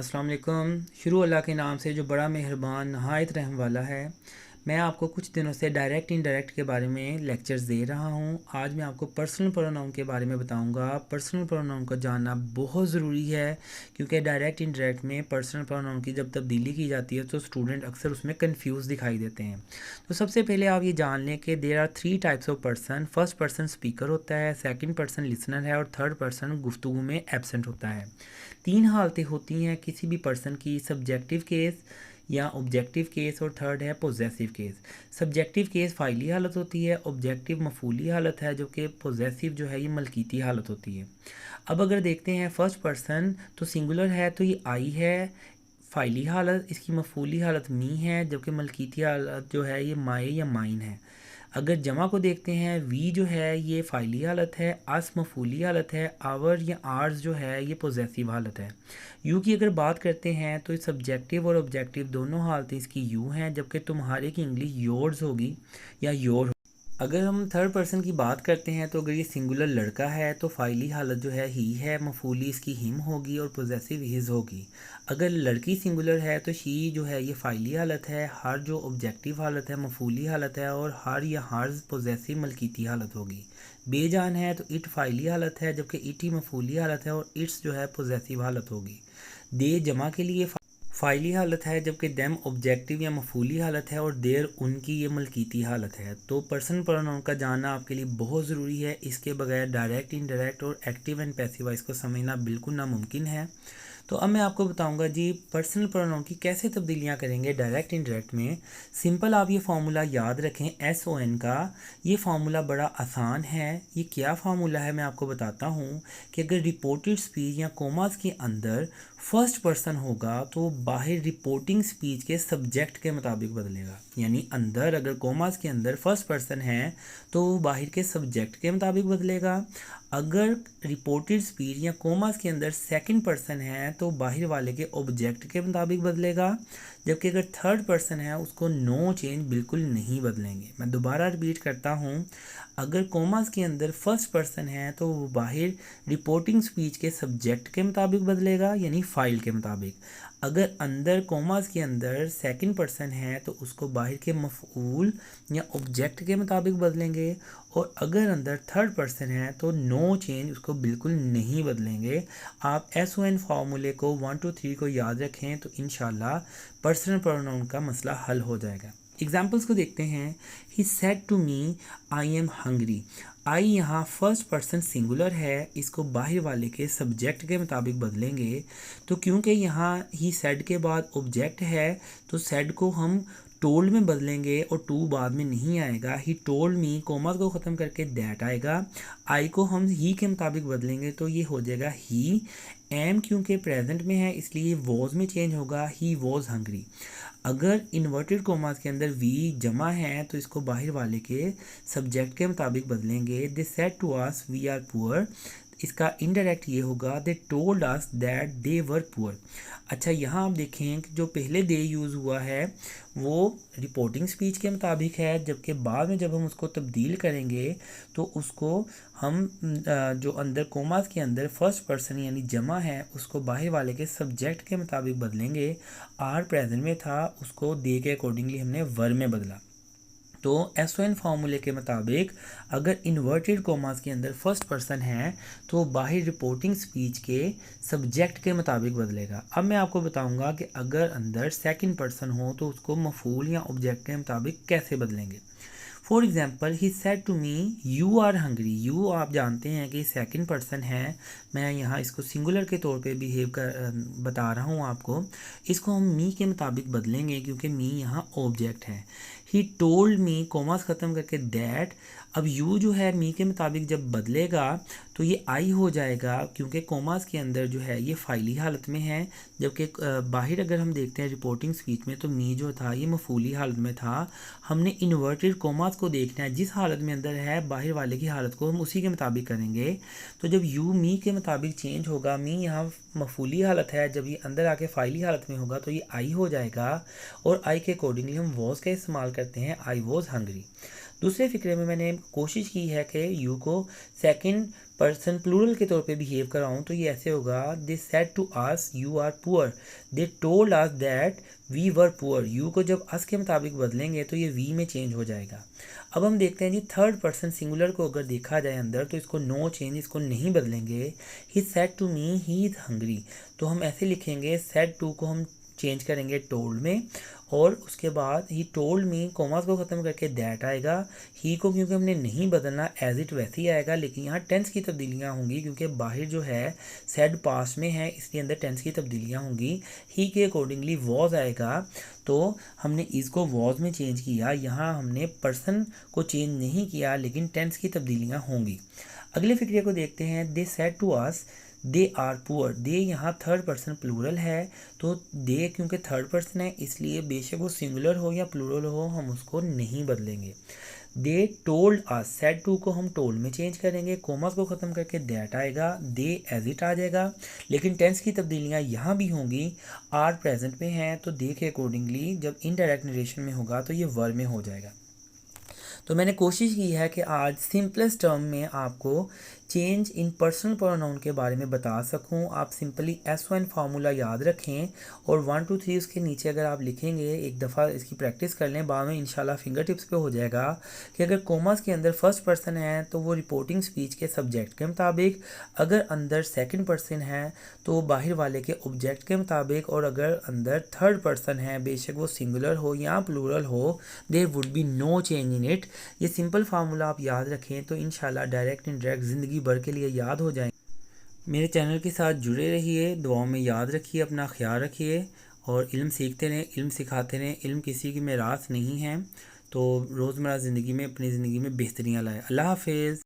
अस्सलाम वालेकुम। शुरू अल्लाह के नाम से जो बड़ा मेहरबान नहायत रहम वाला है। मैं आपको कुछ दिनों से डायरेक्ट इनडायरेक्ट के बारे में लेक्चर्स दे रहा हूं। आज मैं आपको पर्सनल प्रोनाउन के बारे में बताऊंगा। पर्सनल प्रोनाउन को जानना बहुत ज़रूरी है क्योंकि डायरेक्ट इनडायरेक्ट में पर्सनल प्रोनाउन की जब तब्दीली की जाती है तो स्टूडेंट अक्सर उसमें कन्फ्यूज़ दिखाई देते हैं। तो सबसे पहले आप ये जान लें कि there are 3 types of person. First person speaker होता है, सेकेंड पर्सन लिसनर है और थर्ड पर्सन गुफ्तगू में एब्सेंट होता है। 3 हालतें होती हैं किसी भी पर्सन की, सब्जेक्टिव केस या ऑब्जेक्टिव केस और थर्ड है पोजेसिव केस। सब्जेक्टिव केस फ़ाइली हालत होती है, ऑब्जेक्टिव मफूली हालत है, जबकि पोजेसिव जो है ये मलकीती हालत होती है। अब अगर देखते हैं फर्स्ट पर्सन तो सिंगुलर है तो ये आई है, फ़ाइली हालत, इसकी मफूली हालत मी है, जबकि मलकीती हालत जो है ये माए या माइन है। अगर जमा को देखते हैं वी जो है ये फ़ाइली हालत है, अस मफूली हालत है, आवर या आर्स जो है ये पोजेसिव हालत है। यू की अगर बात करते हैं तो सब्जेक्टिव और ऑब्जेक्टिव दोनों हालतें इसकी यू हैं, जबकि तुम्हारे की इंग्लिश योर्स होगी या योर। अगर हम थर्ड पर्सन की बात करते हैं तो अगर ये सिंगुलर लड़का है तो फ़ाइली हालत जो है ही है, मफूली इसकी हिम होगी और पोजेसिव हिज होगी। अगर लड़की सिंगुलर है तो शी जो है ये फ़ाइली हालत है, हर जो ऑब्जेक्टिव हालत है मफूली हालत है और हर या हर्ज पोजेसिव मलकीती हालत होगी। बेजान है तो इट फ़ाइली हालत है, जबकि इट ही मफूली हालत है और इट्स जो है पोजेसिव हालत होगी। दे जमा के लिए फ़ाइली हालत है, जबकि देम ऑब्जेक्टिव या मफूली हालत है और देर उनकी ये मलकीती हालत है। तो पर्सन प्रोनाउन का जानना आपके लिए बहुत ज़रूरी है। इसके बगैर डायरेक्ट इनडायरेक्ट और एक्टिव एंड पैसिव वॉइस को समझना बिल्कुल नामुमकिन है। तो अब मैं आपको बताऊंगा जी पर्सनल प्रोनाउन की कैसे तब्दीलियां करेंगे डायरेक्ट इनडायरेक्ट में। सिंपल आप ये फार्मूला याद रखें SON का। ये फार्मूला बड़ा आसान है। ये क्या फार्मूला है मैं आपको बताता हूँ कि अगर रिपोर्टेड स्पीच या कोमास के अंदर फर्स्ट पर्सन होगा तो बाहर रिपोर्टिंग स्पीच के सब्जेक्ट के मुताबिक बदलेगा। यानी अंदर अगर कोमास के अंदर फर्स्ट पर्सन है तो बाहर के सब्जेक्ट के मुताबिक बदलेगा। अगर रिपोर्टेड स्पीच या कोमास के अंदर सेकंड पर्सन है तो बाहर वाले के ऑब्जेक्ट के मुताबिक बदलेगा। जबकि अगर थर्ड पर्सन है उसको नो चेंज बिल्कुल नहीं बदलेंगे। मैं दोबारा रिपीट करता हूँ, अगर कोमास के अंदर फर्स्ट पर्सन है तो वो बाहर रिपोर्टिंग स्पीच के सब्जेक्ट के मुताबिक बदलेगा यानी फाइल के मुताबिक। अगर अंदर कोमास के अंदर सेकंड पर्सन है तो उसको बाहर के मफऊल या ऑब्जेक्ट के मुताबिक बदलेंगे। और अगर अंदर थर्ड पर्सन है तो नो चेंज उसको बिल्कुल नहीं बदलेंगे। आप SON फार्मूले को 1 2 3 को याद रखें तो इंशाल्लाह पर्सनल प्रोनाउन का मसला हल हो जाएगा। एग्जाम्पल्स को देखते हैं। He said to me I am hungry. I यहाँ फर्स्ट पर्सन सिंगुलर है, इसको बाहर वाले के सब्जेक्ट के मुताबिक बदलेंगे। तो क्योंकि यहाँ ही सेड के बाद ऑब्जेक्ट है तो सेड को हम टोल्ड में बदलेंगे और टू बाद में नहीं आएगा। ही टोल्ड मी कोमास को ख़त्म करके दैट आएगा। आई को हम ही के मुताबिक बदलेंगे तो ये हो जाएगा ही। एम क्योंकि प्रेजेंट में है इसलिए वॉज में चेंज होगा, ही वॉज हंग्री। अगर इन्वर्टेड कोमास के अंदर वी जमा है तो इसको बाहर वाले के सब्जेक्ट के मुताबिक बदलेंगे। They said to us we are poor. इसका इनडायरेक्ट ये होगा they told us that they were poor. अच्छा यहाँ आप देखें कि जो पहले दे यूज़ हुआ है वो रिपोर्टिंग स्पीच के मुताबिक है, जबकि बाद में जब हम उसको तब्दील करेंगे तो उसको हम जो अंदर कोमास के अंदर फर्स्ट पर्सन यानी जमा है उसको बाहर वाले के सब्जेक्ट के मुताबिक बदलेंगे। आर प्रेजेंट में था उसको दे के अकॉर्डिंगली हमने वर में बदला। तो SON फार्मूले के मुताबिक अगर इन्वर्टेड कोमास के अंदर फर्स्ट पर्सन है तो बाहर रिपोर्टिंग स्पीच के सब्जेक्ट के मुताबिक बदलेगा। अब मैं आपको बताऊंगा कि अगर अंदर सेकंड पर्सन हो तो उसको मफूल या ऑब्जेक्ट के मुताबिक कैसे बदलेंगे। For example he said to me you are hungry. You आप जानते हैं कि सेकंड पर्सन है, मैं यहाँ इसको सिंगुलर के तौर पे बिहेव कर बता रहा हूँ आपको। इसको हम मी के मुताबिक बदलेंगे क्योंकि मी यहाँ ऑब्जेक्ट है। ही टोल्ड मी कोमास ख़त्म करके दैट। अब यू जो है मी के मुताबिक जब बदलेगा तो ये आई हो जाएगा क्योंकि कोमास के अंदर जो है ये फाइली हालत में है। जबकि बाहर अगर हम देखते हैं रिपोर्टिंग स्पीच में तो मी जो था ये मफूली हालत में था। हमने इन्वर्टेड कोमास को देखना है, जिस हालत में अंदर है बाहर वाले की हालत को हम उसी के मुताबिक करेंगे। तो जब यू मी के मुताबिक चेंज होगा, मी यहाँ मफूली हालत है, जब ये अंदर आके फाइली हालत में होगा तो ये आई हो जाएगा और आई के अकॉर्डिंगली हम वॉज का इस्तेमाल करते हैं आई वॉज हंग्री। दूसरे फिक्रे में मैंने कोशिश की है कि यू को सेकंड पर्सन प्लूरल के तौर पे बिहेव कराऊँ, तो ये ऐसे होगा, they said to us you are poor, they told us that we were poor. You को जब अस के मुताबिक बदलेंगे तो ये वी में चेंज हो जाएगा। अब हम देखते हैं जी थर्ड पर्सन सिंगुलर को अगर देखा जाए अंदर, तो इसको नो चेंज, इसको नहीं बदलेंगे। He said to me he is hungry, तो हम ऐसे लिखेंगे, सेड टू को हम चेंज करेंगे टोल्ड में, और उसके बाद ही टोल्ड मी कोमास को ख़त्म करके दैट आएगा। ही को क्योंकि हमने नहीं बदलना, एज इट वैसे ही आएगा, लेकिन यहाँ टेंस की तब्दीलियाँ होंगी क्योंकि बाहर जो है सेड पास्ट में है, इसलिए अंदर टेंस की तब्दीलियाँ होंगी। ही के अकॉर्डिंगली वॉज आएगा, तो हमने इसको वॉज में चेंज किया। यहाँ हमने पर्सन को चेंज नहीं किया, लेकिन टेंस की तब्दीलियाँ होंगी। अगले फिक्रे को देखते हैं, they said to us they are poor. They यहाँ थर्ड पर्सन प्लूरल है, तो दे क्योंकि थर्ड पर्सन है इसलिए बेशक वो सिंगुलर हो या प्लूरल हो हम उसको नहीं बदलेंगे। They told us, said to को हम टोल्ड में चेंज करेंगे, कोमास को ख़त्म करके दैट आएगा, दे एज इट आ जाएगा, लेकिन टेंस की तब्दीलियाँ यहाँ भी होंगी। आर प्रेजेंट में है तो दे के अकॉर्डिंगली जब इनडायरेक्ट नरेशन में होगा तो ये वर्ब में हो जाएगा। तो मैंने कोशिश की है कि आज सिंपलेस्ट टर्म में आपको चेंज इन पर्सनल प्रोनाउन के बारे में बता सकूं। आप सिंपली S1 फार्मूला याद रखें और 1 2 3 उसके नीचे अगर आप लिखेंगे, एक दफ़ा इसकी प्रैक्टिस कर लें, बाद में इंशाल्लाह फिंगर टिप्स पे हो जाएगा कि अगर कोमास के अंदर फर्स्ट पर्सन है तो वो रिपोर्टिंग स्पीच के सब्जेक्ट के मुताबिक, अगर अंदर सेकंड पर्सन है तो बाहर वाले के ऑब्जेक्ट के मुताबिक, और अगर अंदर थर्ड पर्सन है बेशक वो सिंगुलर हो या प्लूरल हो, there would be no change in it. ये सिंपल फार्मूला आप याद रखें तो इंशाल्लाह डायरेक्ट इनडायरेक्ट ज़िंदगी भर के लिए याद हो जाए। मेरे चैनल के साथ जुड़े रहिए, दुआओं में याद रखिए, अपना ख्याल रखिए और इल्म सीखते रहें, इल्म सिखाते रहें। इल्म किसी की मेरास नहीं है, तो रोज़मर्रा ज़िंदगी में अपनी ज़िंदगी में बेहतरियाँ लाए। अल्लाह हाफिज़।